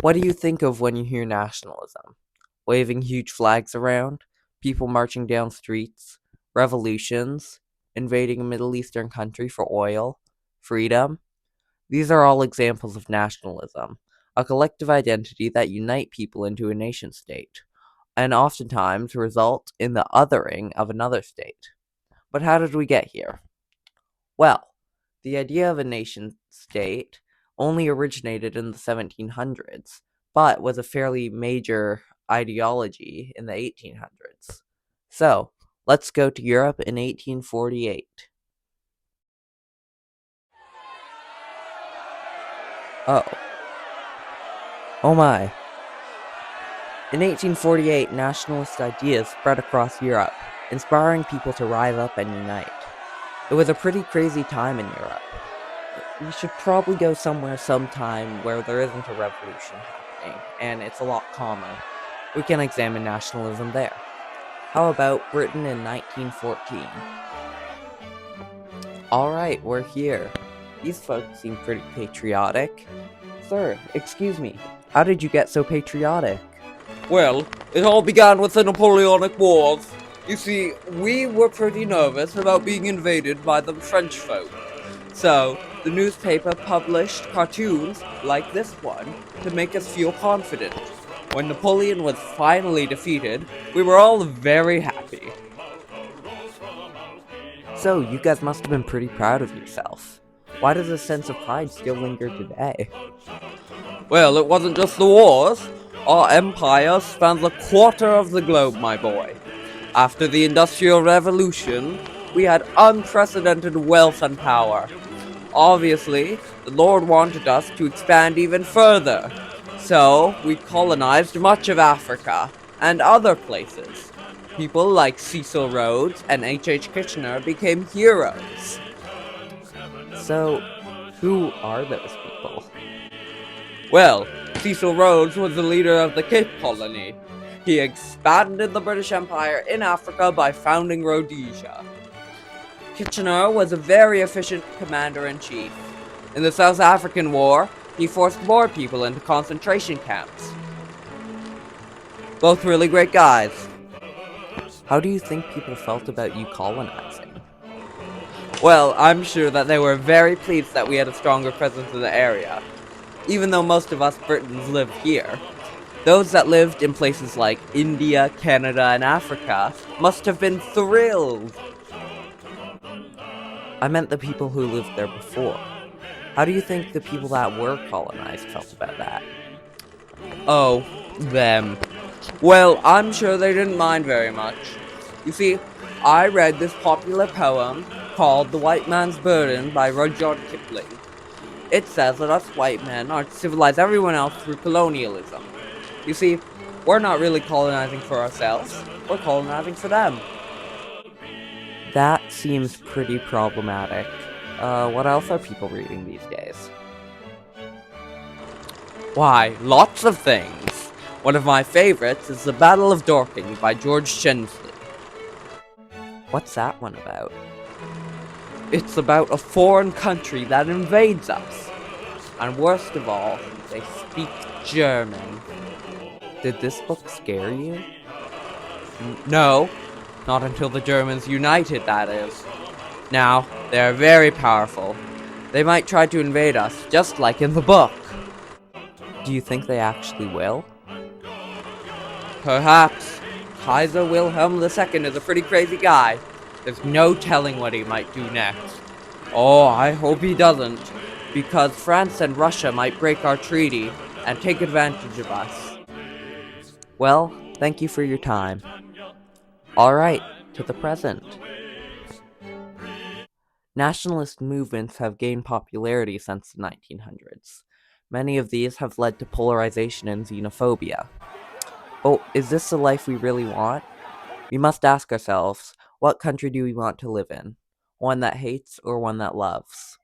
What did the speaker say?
What do you think of when you hear nationalism? Waving huge flags around, people marching down streets, revolutions, invading a Middle Eastern country for oil, freedom? These are all examples of nationalism, a collective identity that unite people into a nation state, and oftentimes result in the othering of another state. But how did we get here? Well, the idea of a nation state only originated in the 1700s, but was a fairly major ideology in the 1800s. So, let's go to Europe in 1848. Oh, oh my. In 1848, nationalist ideas spread across Europe, inspiring people to rise up and unite. It was a pretty crazy time in Europe. We should probably go somewhere sometime where there isn't a revolution happening, and it's a lot calmer. We can examine nationalism there. How about Britain in 1914? Alright, we're here. These folks seem pretty patriotic. Sir, excuse me, how did you get so patriotic? Well, it all began with the Napoleonic Wars. You see, we were pretty nervous about being invaded by the French folk. So, the newspaper published cartoons like this one to make us feel confident. When Napoleon was finally defeated, we were all very happy. So, you guys must have been pretty proud of yourself. Why does a sense of pride still linger today? Well, it wasn't just the wars. Our empire spans a quarter of the globe, my boy. After the Industrial Revolution, we had unprecedented wealth and power. Obviously, the Lord wanted us to expand even further, so we colonized much of Africa and other places. People like Cecil Rhodes and H. Kitchener became heroes. So, who are those people? Well, Cecil Rhodes was the leader of the Cape Colony. He expanded the British Empire in Africa by founding Rhodesia. Kitchener was a very efficient commander-in-chief. In the South African War, he forced more people into concentration camps. Both really great guys. How do you think people felt about you colonizing? Well, I'm sure that they were very pleased that we had a stronger presence in the area, even though most of us Britons live here. Those that lived in places like India, Canada, and Africa must have been thrilled. I meant the people who lived there before. How do you think the people that were colonized felt about that? Oh, them. Well, I'm sure they didn't mind very much. You see, I read this popular poem called The White Man's Burden by Rudyard Kipling. It says that us white men are to civilize everyone else through colonialism. You see, we're not really colonizing for ourselves, we're colonizing for them. That seems pretty problematic. What else are people reading these days? Why, lots of things. One of my favorites is The Battle of Dorking by George Chensley. What's that one about? It's about a foreign country that invades us. And worst of all, they speak German. Did this book scare you? No, not until the Germans united, that is. Now, they are very powerful. They might try to invade us, just like in the book. Do you think they actually will? Perhaps. Kaiser Wilhelm II is a pretty crazy guy. There's no telling what he might do next. Oh, I hope he doesn't, because France and Russia might break our treaty and take advantage of us. Well, thank you for your time. Alright, to the present. Nationalist movements have gained popularity since the 1900s. Many of these have led to polarization and xenophobia. Oh, is this the life we really want? We must ask ourselves, what country do we want to live in? One that hates or one that loves?